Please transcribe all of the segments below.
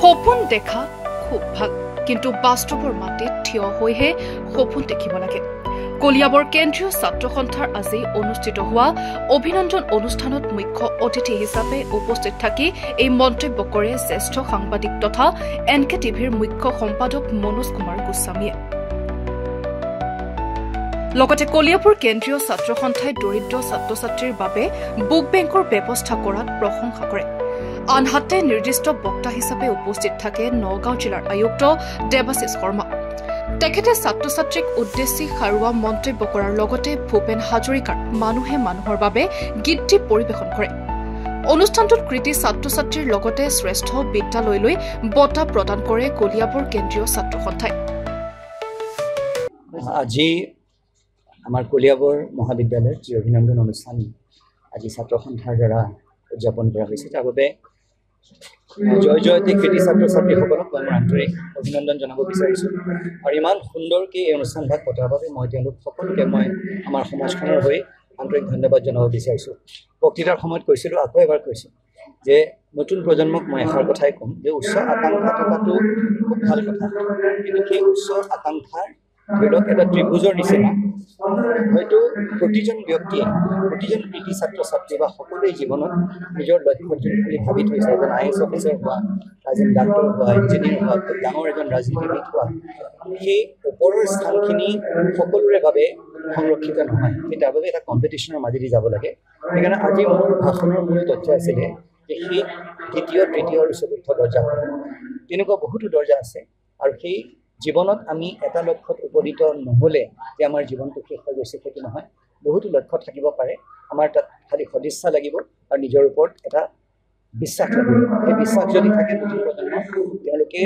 সপোন দেখা খুব ভাল, কিন্তু বাস্তৱৰ মাটিত থিয় হৈহে সপোন দেখিব লাগে। কলিয়াবৰ কেন্দ্ৰীয় ছাত্ৰ সন্থাৰ আজি অনুষ্ঠিত হোৱা অভিনন্দন অনুষ্ঠানত মুখ্য অতিথি হিচাপে উপস্থিত থাকি এই মন্তব্য কৰে জ্যেষ্ঠ সাংবাদিক তথা NKTVৰ মুখ্য সম্পাদক মনোজ কুমাৰ গোস্বামীয়ে। লগতে কলিয়াবৰ কেন্দ্ৰীয় ছাত্ৰ সন্থাই দৰিদ্ৰ ছাত্ৰ ছাত্ৰীৰ বাবে বুক বেংকৰ ব্যৱস্থা কৰাত প্ৰশংসা কৰে। আনহাতে নিৰ্দিষ্ট বক্তা হিচাপে উপস্থিত থাকে নগাঁও জিলাৰ আয়ুক্ত দেৱাশিষ শৰ্মা। তেখেতে ছাত্ৰ ছাত্ৰীক উদ্দেশ্যি সাৰুৱা মন্তব্য কৰাৰ লগতে ভূপেন হাজৰিকাৰ মানুহে মানুহৰ বাবে গীতটি পৰিৱেশন কৰে। অনুষ্ঠানটোত কৃতি ছাত্ৰ ছাত্ৰীৰ লগতে শ্ৰেষ্ঠ বিদ্যালয়লৈ বঁটা প্ৰদান কৰে কলিয়াবৰ কেন্দ্ৰীয় ছাত্ৰ সন্থাই। আজি আমাৰ কলিয়াবৰ মহাবিদ্যালয়ৰ যি অভিনন্দন অনুষ্ঠান আজি ছাত্ৰ সন্থাৰ দ্বাৰা উদযাপন কৰা হৈছে, তাৰ বাবে জয় জয়তে কৃতি ছাত্ৰ ছাত্ৰীসকলক মই আন্তৰিক অভিনন্দন জনাব বিচাৰিছোঁ। আৰু ইমান সুন্দৰকৈ এই অনুষ্ঠানভাগ পতাৰ বাবে মই তেওঁলোক সকলোকে আমাৰ সমাজখনৰ হৈ আন্তৰিক ধন্যবাদ জনাব বিচাৰিছোঁ। বক্তৃতাৰ সময়ত কৈছিলোঁ, আকৌ এবাৰ কৈছোঁ যে নতুন প্ৰজন্মক মই এষাৰ কথাই ক'ম যে উচ্চ আকাংক্ষা থকাটো খুব ভাল কথা, কিন্তু সেই উচ্চ আকাংক্ষাৰ ধৰি লওক এটা ত্ৰিভুজৰ নিচিনা হয়তো প্ৰতিজন ব্যক্তিয়ে, প্ৰতিজন কৃতি ছাত্ৰ ছাত্ৰী বা সকলোৱে জীৱনত নিজৰ লক্ষ্য বুলি ভাবি থৈছে, এজন IAS অফিচাৰ হোৱা, এজন ডাক্তৰ হোৱা, ইঞ্জিনিয়াৰ হোৱা, খুব ডাঙৰ এজন ৰাজনীতিবিদ হোৱা, সেই ওপৰৰ স্থানখিনি সকলোৰে বাবে সংৰক্ষিত নহয়। সেই তাৰ বাবে এটা কম্পিটিশ্যনৰ মাজেদি যাব লাগে। সেইকাৰণে আজি মোৰ ভাষণৰ মূল তথ্য আছিলে যে সেই দ্বিতীয়, তৃতীয় আৰু চতুৰ্থ দৰ্জা, তেনেকুৱা বহুতো দৰ্জা আছে। আৰু সেই জীৱনত আমি এটা লক্ষ্যত উপনীত নহ'লে যে আমাৰ জীৱনটো শেষ হৈ গৈছে সেইটো নহয়, বহুতো লক্ষ্য থাকিব পাৰে। আমাৰ তাত খালি সদিচ্ছা লাগিব আৰু নিজৰ ওপৰত এটা বিশ্বাস লাগিব। সেই বিশ্বাস যদি থাকে নতুন প্ৰজন্ম, তেওঁলোকে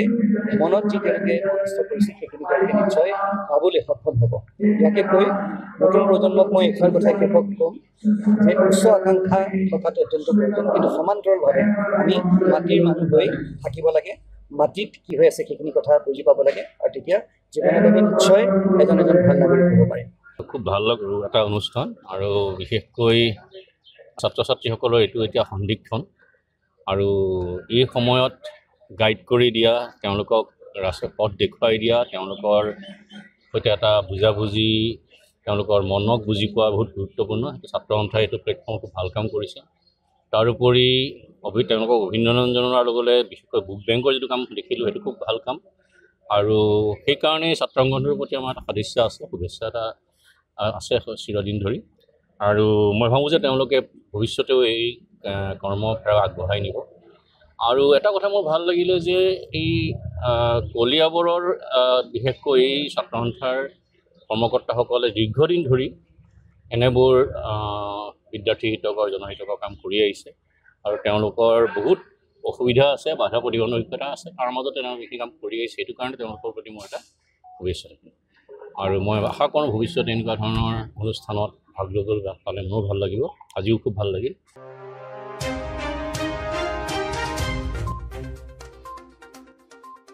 মনত যি তেওঁলোকে মনস্থ কৰিছে সেইখিনি তেওঁলোকে নিশ্চয় পাবলৈ সক্ষম হ'ব। ইয়াকে কৈ নতুন প্ৰজন্মক মই এইষাৰ কথাই শেষত ক'ম যে উচ্চ আকাংক্ষা থকাটো অত্যন্ত প্ৰয়োজন, কিন্তু সমান্তৰালভাৱে আমি মাটিৰ মানুহ হৈ থাকিব লাগে। মাটিত কি হৈ আছে সেইখিনি কথা বুজি পাব লাগে, আৰু তেতিয়া জীৱনত আমি নিশ্চয় এজন ভাল নাগৰিক হ'ব পাৰিম। খুব ভাল এটা অনুষ্ঠান, আৰু বিশেষকৈ ছাত্ৰ ছাত্ৰীসকলৰ এইটো এতিয়া সন্দিক্ষণ, আৰু এই সময়ত গাইড কৰি দিয়া, তেওঁলোকক পথ দেখুৱাই দিয়া, তেওঁলোকৰ সৈতে এটা বুজাবুজি, তেওঁলোকৰ মনক বুজি পোৱা বহুত গুৰুত্বপূৰ্ণ। সেইটো ছাত্ৰ সন্থাই এইটো প্লেটফৰ্ম খুব ভাল কাম কৰিছে। তাৰোপৰি তেওঁলোকক অভিনন্দন জনোৱাৰ লগতে বিশেষকৈ বুক বেংকৰ যিটো কাম দেখিলোঁ সেইটো খুব ভাল কাম, আৰু সেইকাৰণেই ছাত্ৰ সংগঠনৰ প্ৰতি আমাৰ এটা সদিচ্ছা আছে, শুভেচ্ছা এটা আছে চিৰদিন ধৰি। আৰু মই ভাবোঁ যে তেওঁলোকে ভৱিষ্যতেও এই কৰ্মভাৰ আগবঢ়াই নিব। আৰু এটা কথা মোৰ ভাল লাগিলে যে এই কলিয়াবৰৰ বিশেষকৈ এই ছাত্ৰ সন্থাৰ কৰ্মকৰ্তাসকলে দীৰ্ঘদিন ধৰি এনেবোৰ বিদ্যাৰ্থী হিতকৰ, জনহিতকৰ কাম কৰি আহিছে, আৰু তেওঁলোকৰ বহুত অসুবিধা আছে, বাধা প্ৰতিবন্ধকতা আছে, তাৰ মাজতে তেওঁলোকে এইখিনি কাম কৰি আহিছে। সেইটো কাৰণে তেওঁলোকৰ প্ৰতি মোৰ এটা শুভেচ্ছা থাকিল, আৰু মই আশা কৰোঁ ভৱিষ্যতে এনেকুৱা ধৰণৰ অনুষ্ঠানত ভাগ ল'বলৈ পালে মোৰো ভাল লাগিব। আজিও খুব ভাল লাগিল।